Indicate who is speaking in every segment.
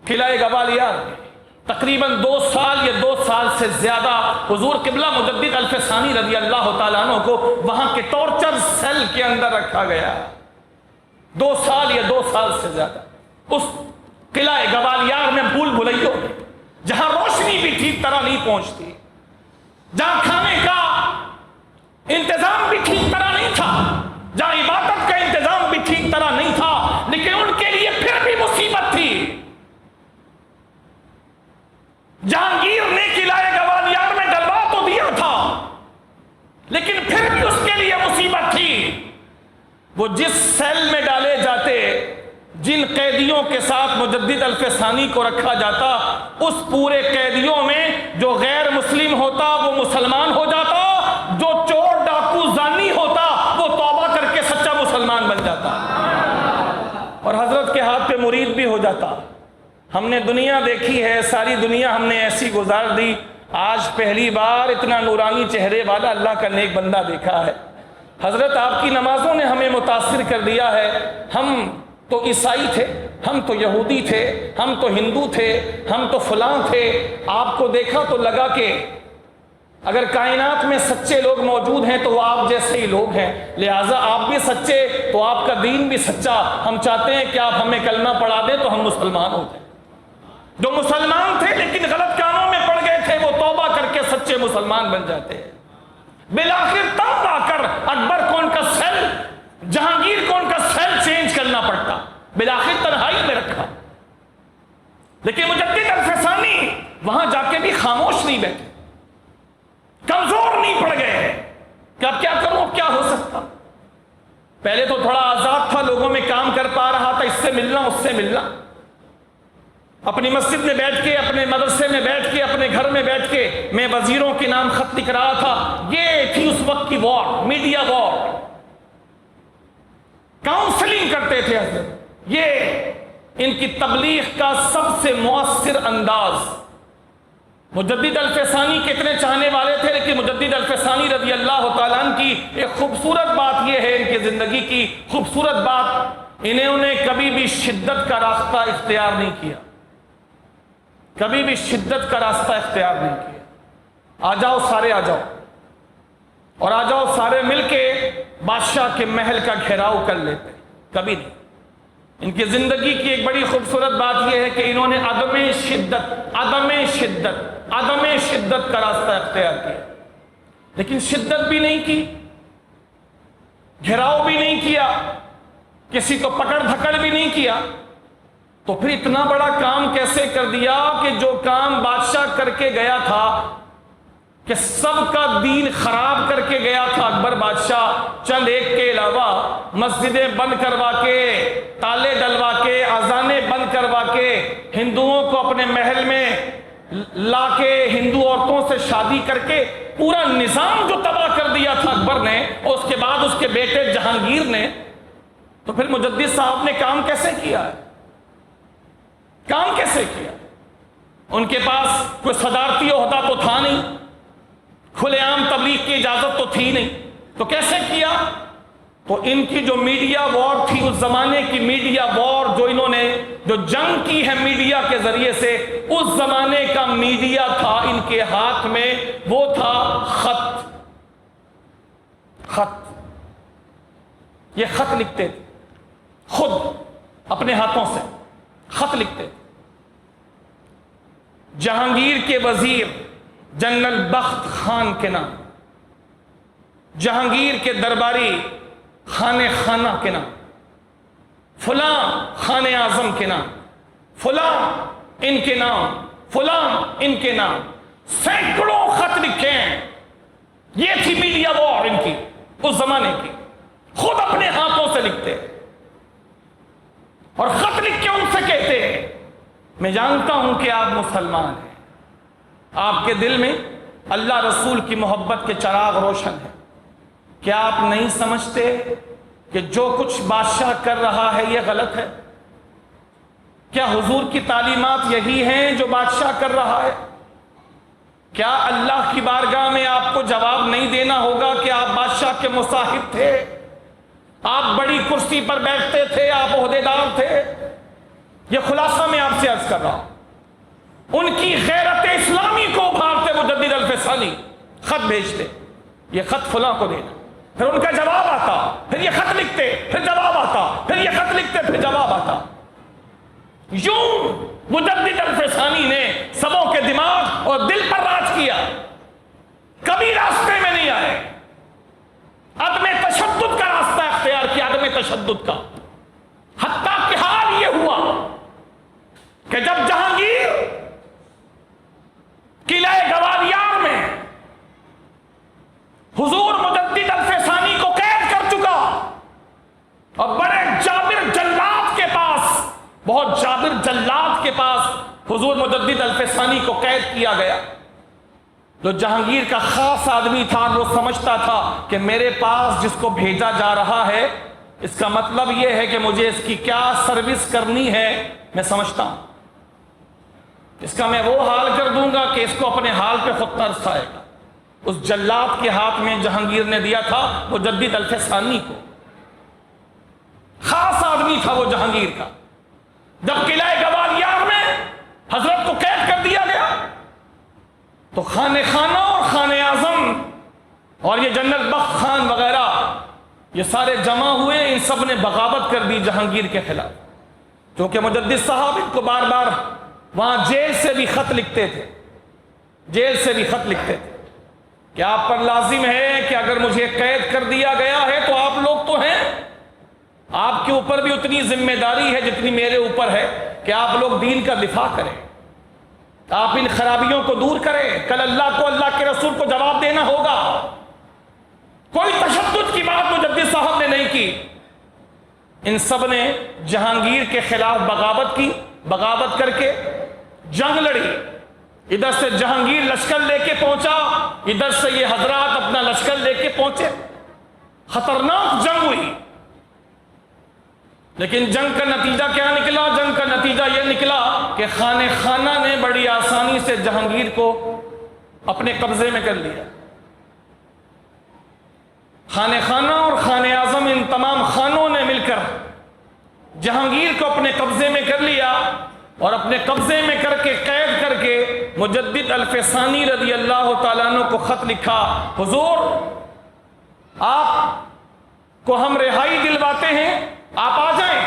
Speaker 1: قلعہ گوالیار میں تقریباً 2 سال یا 2 سال سے زیادہ حضور قبلہ مجدد الف ثانی رضی اللہ تعالیٰ عنہ کو وہاں کے ٹارچر سیل کے اندر رکھا گیا. 2 سال یا 2 سال سے زیادہ اس قلعہ گوالیار میں بھول بھلیوں میں، جہاں روشنی بھی ٹھیک طرح نہیں پہنچتی، جہاں کھانے کا انتظام بھی ٹھیک طرح نہیں تھا، جہاں عبادت کا انتظام بھی ٹھیک طرح نہیں تھا، لیکن ان کے لیے پھر بھی مصیبت تھی. جہانگیر نے قلعہ گوالیار میں ڈلوا تو دیا تھا، لیکن پھر بھی اس کے لیے مصیبت تھی. وہ جس سیل میں ڈالے جاتے، جن قیدیوں کے ساتھ مجدد الف ثانی کو رکھا جاتا، اس پورے قیدیوں میں جو غیر مسلم ہوتا وہ مسلمان ہو جاتا، جو چور ڈاکو زانی ہوتا وہ توبہ کر کے سچا مسلمان بن جاتا اور حضرت کے ہاتھ پہ مرید بھی ہو جاتا. ہم نے دنیا دیکھی ہے، ساری دنیا ہم نے ایسی گزار دی. آج پہلی بار اتنا نورانی چہرے والا اللہ کا نیک بندہ دیکھا ہے. حضرت آپ کی نمازوں نے ہمیں متاثر کر دیا ہے. ہم تو عیسائی تھے، ہم تو یہودی تھے، ہم تو ہندو تھے، ہم تو فلاں تھے. آپ کو دیکھا تو لگا کہ اگر کائنات میں سچے لوگ موجود ہیں تو وہ آپ جیسے ہی لوگ ہیں، لہٰذا آپ بھی سچے تو آپ کا دین بھی سچا. ہم چاہتے ہیں کہ آپ ہمیں کلمہ پڑھا دیں تو ہم مسلمان ہو جائیں. جو مسلمان تھے لیکن غلط کاموں میں پڑ گئے تھے، وہ توبہ کر کے سچے مسلمان بن جاتے ہیں. بالآخر تب آ کر اکبر کو ان کا سیل، جہانگیر کو ان کا سیل چینج کرنا پڑتا، بالآخر تنہائی میں رکھا. لیکن مجدد الف ثانی وہاں جا کے بھی خاموش نہیں بیٹھے، کمزور نہیں پڑ گئے کہ اب کیا کروں، اب کیا ہو سکتا. پہلے تو تھوڑا آزاد تھا، لوگوں میں کام کر پا رہا تھا، اس سے ملنا اس سے ملنا، اپنی مسجد میں بیٹھ کے، اپنے مدرسے میں بیٹھ کے، اپنے گھر میں بیٹھ کے میں وزیروں کے نام خط لکھ رہا تھا. یہ تھی اس وقت کی وار، میڈیا وار. کاؤنسلنگ کرتے تھے حضرت. یہ ان کی تبلیغ کا سب سے مؤثر انداز. مجدد الف ثانی کے اتنے چاہنے والے تھے، لیکن مجدد الف ثانی رضی اللہ تعالیٰ عنہ کی ایک خوبصورت بات یہ ہے، ان کی زندگی کی خوبصورت بات، انہوں نے کبھی بھی شدت کا راستہ اختیار نہیں کیا، کبھی بھی شدت کا راستہ اختیار نہیں کیا. آ جاؤ سارے، آ جاؤ اور آ جاؤ سارے مل کے بادشاہ کے محل کا گھیراؤ کر لیتے، کبھی نہیں. ان کی زندگی کی ایک بڑی خوبصورت بات یہ ہے کہ انہوں نے عدم شدت کا راستہ اختیار کیا، لیکن شدت بھی نہیں کی، گھیراؤ بھی نہیں کیا، کسی کو پکڑ دھکڑ بھی نہیں کیا. تو پھر اتنا بڑا کام کیسے کر دیا کہ جو کام بادشاہ کر کے گیا تھا، کہ سب کا دین خراب کر کے گیا تھا اکبر بادشاہ، چند ایک کے علاوہ مسجدیں بند کروا کے، تالے ڈلوا کے، اذانیں بند کروا کے، ہندوؤں کو اپنے محل میں لا کے ہندو عورتوں سے شادی کر کے پورا نظام جو تباہ کر دیا تھا اکبر نے، اور اس کے بعد اس کے بیٹے جہانگیر نے. تو پھر مجدد صاحب نے کام کیسے کیا ہے؟ کام کیسے کیا؟ ان کے پاس کوئی صدارتی عہدہ تو تھا نہیں، کھلے عام تبلیغ کی اجازت تو تھی نہیں، تو کیسے کیا؟ تو ان کی جو میڈیا وار تھی، اس زمانے کی میڈیا وار جو انہوں نے جو جنگ کی ہے میڈیا کے ذریعے سے، اس زمانے کا میڈیا تھا ان کے ہاتھ میں، وہ تھا خط. یہ خط لکھتے تھے، خود اپنے ہاتھوں سے خط لکھتے. جہانگیر کے وزیر جنرل بخت خان کے نام، جہانگیر کے درباری خانہ کے نام، فلاں خان اعظم کے نام، فلاں ان کے نام، فلاں ان کے نام، سینکڑوں خط لکھے ہیں. یہ تھی میڈیا وار ان کی اس زمانے کی، خود اپنے ہاتھوں سے لکھتے اور خط لکھ کے ان سے کہتے ہیں میں جانتا ہوں کہ آپ مسلمان ہیں، آپ کے دل میں اللہ رسول کی محبت کے چراغ روشن ہے. کیا آپ نہیں سمجھتے کہ جو کچھ بادشاہ کر رہا ہے یہ غلط ہے؟ کیا حضور کی تعلیمات یہی ہیں جو بادشاہ کر رہا ہے؟ کیا اللہ کی بارگاہ میں آپ کو جواب نہیں دینا ہوگا کہ آپ بادشاہ کے مصاحب تھے، آپ بڑی کرسی پر بیٹھتے تھے، آپ عہدیدار تھے؟ یہ خلاصہ میں آپ احترام سے عرض کر رہا ہوں، ان کی غیرت اسلامی کو ابھارتے مجدد الفسانی خط بھیجتے، یہ خط فلاں کو دینا، پھر ان کا جواب آتا، پھر یہ خط لکھتے، پھر جواب آتا، پھر یہ خط لکھتے، پھر جواب آتا۔ یوں مجدد الفسانی نے سبوں کے دماغ اور دل پر راج کیا، کبھی راستے میں نہیں آئے، عدم تشدد کا راستہ اختیار کیا، عدم تشدد کا، حتیٰ کہ حال یہ ہوا کہ جب جہانگیر قلعہ گوالیار میں حضور مجدد الفسانی کو قید کر چکا اور بڑے جابر جلاد کے پاس، بہت جابر جلاد کے پاس حضور مجدد الفسانی کو قید کیا گیا، جو جہانگیر کا خاص آدمی تھا، وہ سمجھتا تھا کہ میرے پاس جس کو بھیجا جا رہا ہے اس کا مطلب یہ ہے کہ مجھے اس کی کیا سروس کرنی ہے میں سمجھتا ہوں، اس کا میں وہ حال کر دوں گا کہ اس کو اپنے حال پہ خود ترس آئے گا۔ اس جلاد کے ہاتھ میں جہانگیر نے دیا تھا مجدد الفسانی کو، خاص آدمی تھا وہ جہانگیر کا۔ جب قلعہ گوالیار میں حضرت کو قید کر دیا گیا تو خانہ خانہ اور خانہ اعظم اور یہ جنرل بخت خان وغیرہ یہ سارے جمع ہوئے، ان سب نے بغاوت کر دی جہانگیر کے خلاف، کیونکہ مجدد صاحب ان کو بار بار وہاں جیل سے بھی خط لکھتے تھے، جیل سے بھی خط لکھتے تھے کہ آپ پر لازم ہے کہ اگر مجھے قید کر دیا گیا ہے تو آپ لوگ تو ہیں، آپ کے اوپر بھی اتنی ذمہ داری ہے جتنی میرے اوپر ہے کہ آپ لوگ دین کا دفاع کریں، آپ ان خرابیوں کو دور کریں، کل اللہ کو، اللہ کے رسول کو جواب دینا ہوگا۔ کوئی تشدد کی بات مجدد صاحب نے نہیں کی، ان سب نے جہانگیر کے خلاف بغاوت کی، بغاوت کر کے جنگ لڑی۔ ادھر سے جہانگیر لشکر لے کے پہنچا، ادھر سے یہ حضرات اپنا لشکر لے کے پہنچے، خطرناک جنگ ہوئی۔ لیکن جنگ کا نتیجہ کیا نکلا؟ جنگ کا نتیجہ یہ نکلا کہ خانہ خانہ نے بڑی آسانی سے جہانگیر کو اپنے قبضے میں کر لیا۔ خانہ خانہ اور خانہ اعظم، ان تمام خانوں نے مل کر جہانگیر کو اپنے قبضے میں کر لیا اور اپنے قبضے میں کر کے قید کر کے مجدد الفسانی رضی اللہ تعالیٰ عنہ کو خط لکھا، حضور آپ کو ہم رہائی دلواتے ہیں، آپ آ جائیں،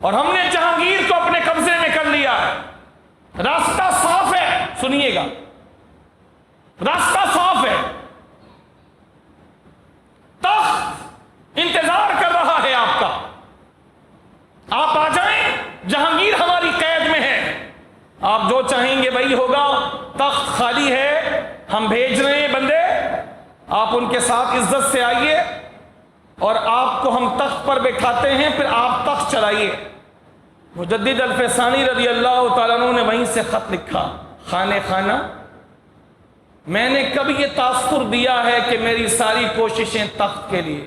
Speaker 1: اور ہم نے جہانگیر کو اپنے قبضے میں کر لیا ہے، راستہ صاف ہے، سنیے گا، راستہ صاف ہے، تخت انتظار کر رہا ہے آپ کا، آپ آ جائیں، جہانگیر ہماری قید میں ہے، آپ جو چاہیں گے وہی ہوگا، تخت خالی ہے، ہم بھیج رہے ہیں بندے، آپ ان کے ساتھ عزت سے آئیے اور آپ کو ہم تخت پر بٹھاتے ہیں، پھر آپ تخت چلائیے۔ مجدد الفسانی رضی اللہ تعالیٰ عنہ نے وہیں سے خط لکھا، خانہ خانہ، میں نے کب یہ تاثر دیا ہے کہ میری ساری کوششیں تخت کے لیے،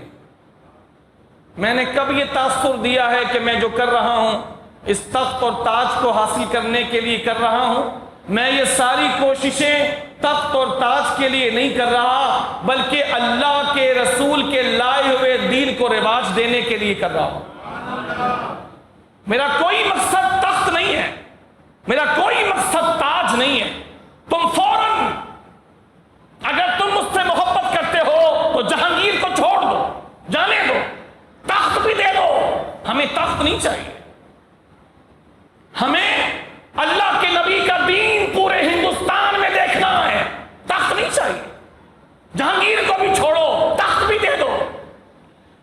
Speaker 1: میں نے کب یہ تاثر دیا ہے کہ میں جو کر رہا ہوں اس تخت اور تاج کو حاصل کرنے کے لیے کر رہا ہوں، میں یہ ساری کوششیں تخت اور تاج کے لیے نہیں کر رہا بلکہ اللہ کے رسول کے لائے ہوئے دین کو رواج دینے کے لیے کر رہا ہوں۔ میرا کوئی مقصد تخت نہیں ہے، میرا کوئی مقصد تاج نہیں ہے۔ تم فوراً اگر تم مجھ سے محبت کرتے ہو تو جہانگیر کو چھوڑ دو، جانے دو، تخت بھی دے دو، ہمیں تخت نہیں چاہیے، ہمیں اللہ کے نبی کا دین پورے ہندوستان میں دیکھنا ہے، تخت نہیں چاہیے، جہانگیر کو بھی چھوڑو، تخت بھی دے دو۔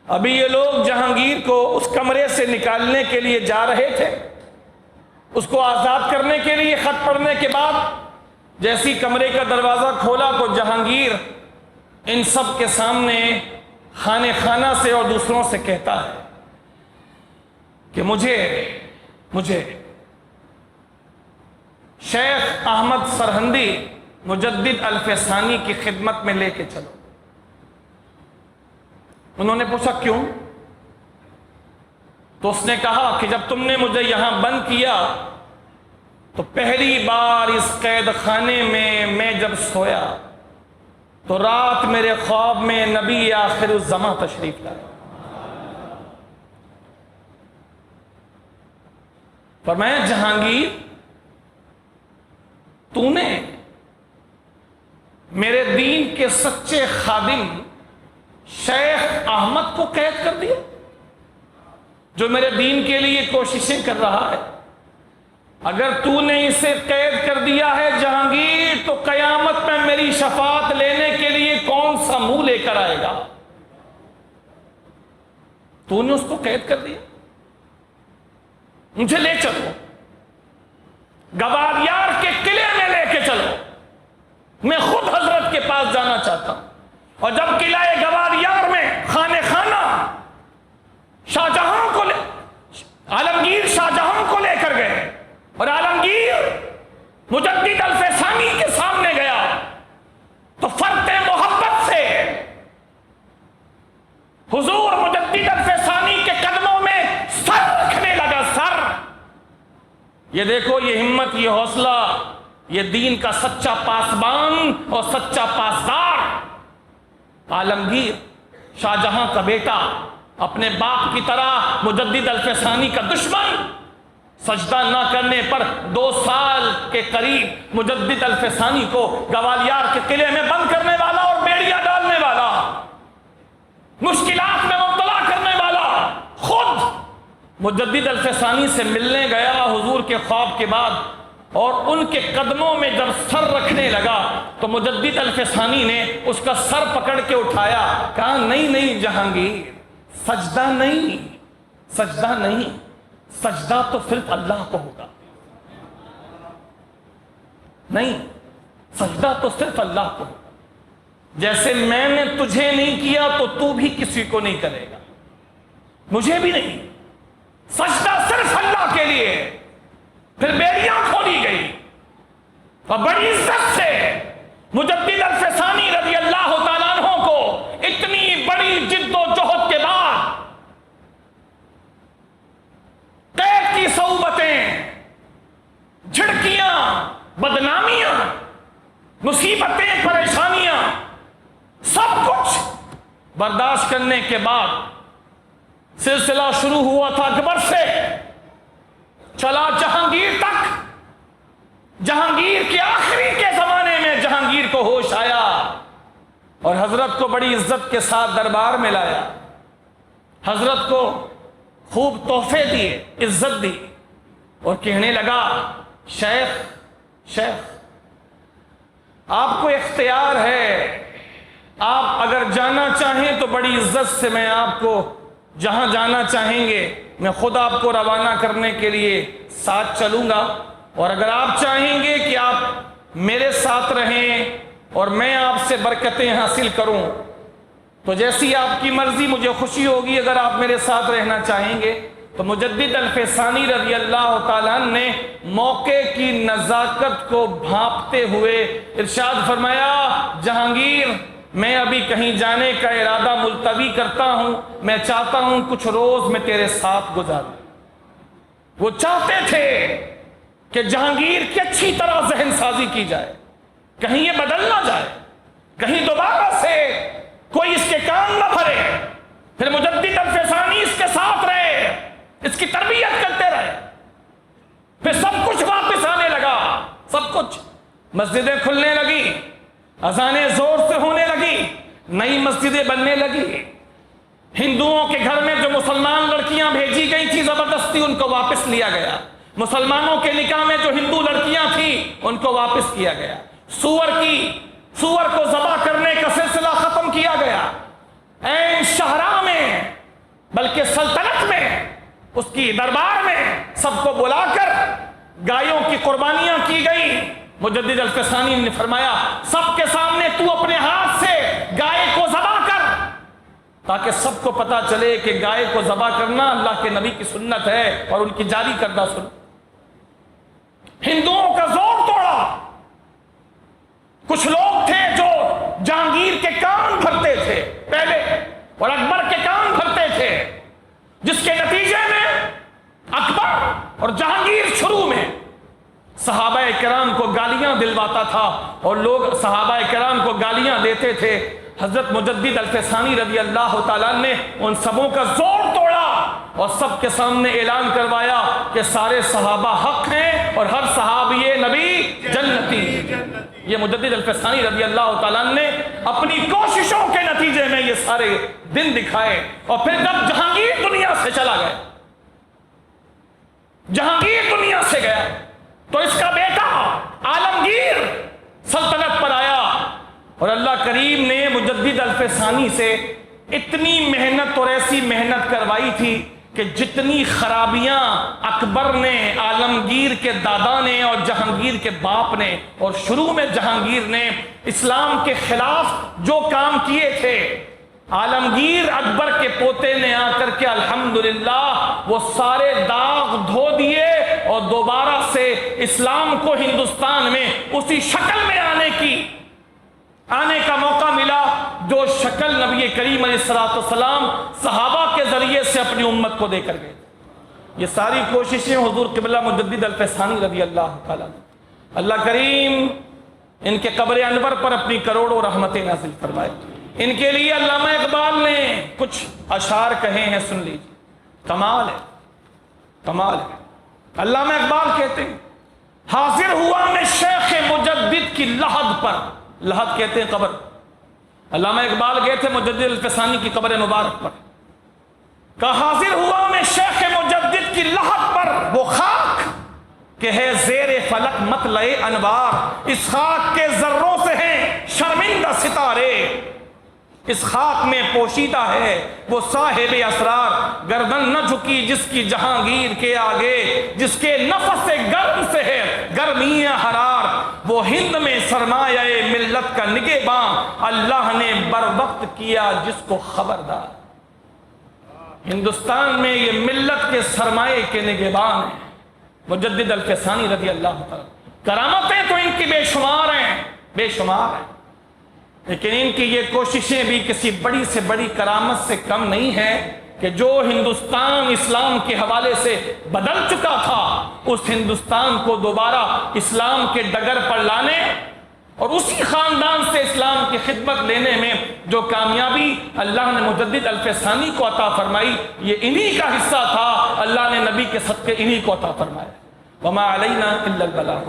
Speaker 1: ابھی یہ لوگ جہانگیر کو اس کمرے سے نکالنے کے لیے جا رہے تھے، اس کو آزاد کرنے کے لیے خط پڑھنے کے بعد جیسی کمرے کا دروازہ کھولا تو جہانگیر ان سب کے سامنے خانہ خانہ سے اور دوسروں سے کہتا ہے کہ مجھے شیخ احمد سرہندی مجدد الفسانی کی خدمت میں لے کے چلو۔ انہوں نے پوچھا کیوں؟ تو اس نے کہا کہ جب تم نے مجھے یہاں بند کیا تو پہلی بار اس قید خانے میں جب سویا تو رات میرے خواب میں نبی آخر الزماں تشریف لائے۔ فرمایا جہانگیر تو نے میرے دین کے سچے خادم شیخ احمد کو قید کر دیا جو میرے دین کے لیے کوششیں کر رہا ہے. اگر تو نے اسے قید کر دیا ہے جہانگیر تو قیامت میں میری شفاعت لینے کے لیے کون سا منہ لے کر آئے گا؟ تو نے اس کو قید کر دیا. مجھے لے چلو گوالیار کے قلعے میں لے کے چلو, میں خود حضرت کے پاس جانا چاہتا ہوں. اور جب قلعہ گوالیار میں خانے خانہ شاہ جہاں کو عالمگیر شاہ جہاں کو لے کر گئے اور عالمگیر مجدد الفسانی کے سامنے گیا تو فرط محبت سے حضور مجدد الفسانی کے قدموں میں سر رکھنے لگا. سر, یہ دیکھو, یہ ہمت, یہ حوصلہ, یہ دین کا سچا پاسبان اور سچا پاسدار. عالمگیر شاہ جہاں کا بیٹا, اپنے باپ کی طرح مجدد الفسانی کا دشمن, سجدہ نہ کرنے پر 2 سال کے قریب مجدد الفسانی کو گوالیار کے قلعے میں بند کرنے والا اور بیڑیاں ڈالنے والا, مشکلات میں مبتلا کرنے والا, خود مجدد الفسانی سے ملنے گیا حضور کے خواب کے بعد, اور ان کے قدموں میں جب سر رکھنے لگا تو مجدد الفسانی نے اس کا سر پکڑ کے اٹھایا, کہا نہیں نہیں جہانگیر, سجدہ نہیں, سجدہ نہیں, سجدہ تو صرف اللہ کو ہوگا. نہیں, سجدہ تو صرف اللہ کو ہوگا. جیسے میں نے تجھے نہیں کیا تو تو بھی کسی کو نہیں کرے گا, مجھے بھی نہیں. سجدہ صرف اللہ کے لیے. پھر بیڑیاں کھولی گئی اور بڑی عزت سے مجدد الفسانی رضی اللہ تعالیٰ عنہ کو اتنی بڑی جد و جہد کے بعد قید کی صعوبتیں, جھڑکیاں, بدنامیاں, مصیبتیں, پریشانیاں, سب کچھ برداشت کرنے کے بعد سلسلہ شروع ہوا تھا اکبر سے, چلا جہانگیر تک. جہانگیر کے آخری کے زمانے میں جہانگیر کو ہوش آیا اور حضرت کو بڑی عزت کے ساتھ دربار میں لایا. حضرت کو خوب تحفے دیے, عزت دی اور کہنے لگا شیخ شیخ آپ کو اختیار ہے, آپ اگر جانا چاہیں تو بڑی عزت سے میں آپ کو جہاں جانا چاہیں گے میں خود آپ کو روانہ کرنے کے لیے ساتھ چلوں گا, اور اگر آپ چاہیں گے کہ آپ میرے ساتھ رہیں اور میں آپ سے برکتیں حاصل کروں تو جیسی آپ کی مرضی, مجھے خوشی ہوگی اگر آپ میرے ساتھ رہنا چاہیں گے. تو مجدد الفسانی رضی اللہ تعالیٰ عنہ نے موقع کی نزاکت کو بھانپتے ہوئے ارشاد فرمایا جہانگیر میں ابھی کہیں جانے کا ارادہ ملتوی کرتا ہوں, میں چاہتا ہوں کچھ روز میں تیرے ساتھ گزاروں. وہ چاہتے تھے کہ جہانگیر کی اچھی طرح ذہن سازی کی جائے, کہیں یہ بدل نہ جائے, کہیں دوبارہ سے کوئی اس کے کان نہ بھرے. پھر مجدد الفسانی اس کے ساتھ رہے, اس کی تربیت کرتے رہے. پھر سب کچھ واپس آنے لگا, سب کچھ. مسجدیں کھلنے لگی, اذانیں زور سے ہونے لگی, نئی مسجدیں بننے لگی. ہندوؤں کے گھر میں جو مسلمان لڑکیاں بھیجی گئی تھی زبردستی ان کو واپس لیا گیا. مسلمانوں کے نکاح میں جو ہندو لڑکیاں تھیں ان کو واپس کیا گیا. سور کو ذبح کرنے کا سلسلہ ختم کیا گیا. این شہرا میں بلکہ سلطنت میں اس کی دربار میں سب کو بلا کر گایوں کی قربانیاں کی گئی. مجدد الفسانی نے فرمایا سب کے سامنے تو اپنے ہاتھ سے گائے کو ذبح کر, تاکہ سب کو پتا چلے کہ گائے کو ذبح کرنا اللہ کے نبی کی سنت ہے اور ان کی جاری کردہ سنت. ہندوؤں کا زور توڑا. کچھ لوگ تھے جو جہانگیر کے کان بھرتے تھے پہلے اور اکبر کے کان بھرتے تھے, جس کے نتیجے میں اکبر اور جہانگیر شروع میں صحابہ کرام کو گالیاں دلواتا تھا اور لوگ صحابہ کرام کو گالیاں دیتے تھے. حضرت مجدد الفسانی رضی اللہ تعالیٰ نے ان سبوں کا زور توڑا اور سب کے سامنے اعلان کروایا کہ سارے صحابہ حق ہیں اور ہر صحابی نبی جنتی۔ یہ مجدد الفسانی رضی اللہ تعالیٰ نے اپنی کوششوں کے نتیجے میں یہ سارے دن دکھائے۔ اور پھر جب جہانگیر دنیا سے چلا گیا، جہانگیر دنیا سے گیا، تو اس کا بیٹا عالمگیر سلطنت پر آیا، اور اللہ کریم نے مجدد الفسانی سے اتنی محنت اور ایسی محنت کروائی تھی کہ جتنی خرابیاں اکبر نے، عالمگیر کے دادا نے اور جہانگیر کے باپ نے، اور شروع میں جہانگیر نے اسلام کے خلاف جو کام کیے تھے، عالمگیر اکبر کے پوتے نے آ کر کے الحمدللہ وہ سارے داغ دھو دیے اور دوبارہ سے اسلام کو ہندوستان میں اسی شکل میں آنے کا موقع ملا جو شکل نبی کریم علیہ السلام صحابہ کے ذریعے سے اپنی امت کو دے کر گئے۔ یہ ساری کوششیں حضور قبلہ مجدد الفسانی رضی اللہ تعالیٰ، اللہ کریم ان کے قبر انور پر اپنی کروڑوں رحمتیں نازل فرمائے۔ ان کے لیے علامہ اقبال نے کچھ اشعار کہے ہیں، سن لیجیے، کمال ہے، کمال ہے۔ علامہ اقبال کہتے ہیں، حاضر ہوا میں شیخ مجدد کی لحد پر، لحد کہتے ہیں قبر، علامہ اقبال گئے تھے مجدد الفسانی کی قبر مبارک پر، کہا حاضر ہوا میں شیخ مجدد کی لحد پر، وہ خاک کہ ہے زیر فلک مطلع انوار، اس خاک کے ذروں سے ہیں شرمندہ ستارے، اس خاک میں پوشیدہ ہے وہ صاحب اسرار، گردن نہ جھکی جس کی جہانگیر کے آگے، جس کے نفس گرم سے ہے گرمی حرار، وہ ہند میں سرمایہ ملت کا نگہباں، اللہ نے بر وقت کیا جس کو خبردار۔ ہندوستان میں یہ ملت کے سرمایہ کے نگہبان ہیں مجدد الفسانی رضی اللہ تعالیٰ۔ کرامتیں تو ان کی بے شمار ہیں، بے شمار ہیں، لیکن ان کی یہ کوششیں بھی کسی بڑی سے بڑی کرامت سے کم نہیں ہے کہ جو ہندوستان اسلام کے حوالے سے بدل چکا تھا، اس ہندوستان کو دوبارہ اسلام کے ڈگر پر لانے اور اسی خاندان سے اسلام کی خدمت لینے میں جو کامیابی اللہ نے مجدد الفسانی کو عطا فرمائی، یہ انہی کا حصہ تھا، اللہ نے نبی کے صدقے انہی کو عطا فرمایا۔ وما علینا الا البلاغ۔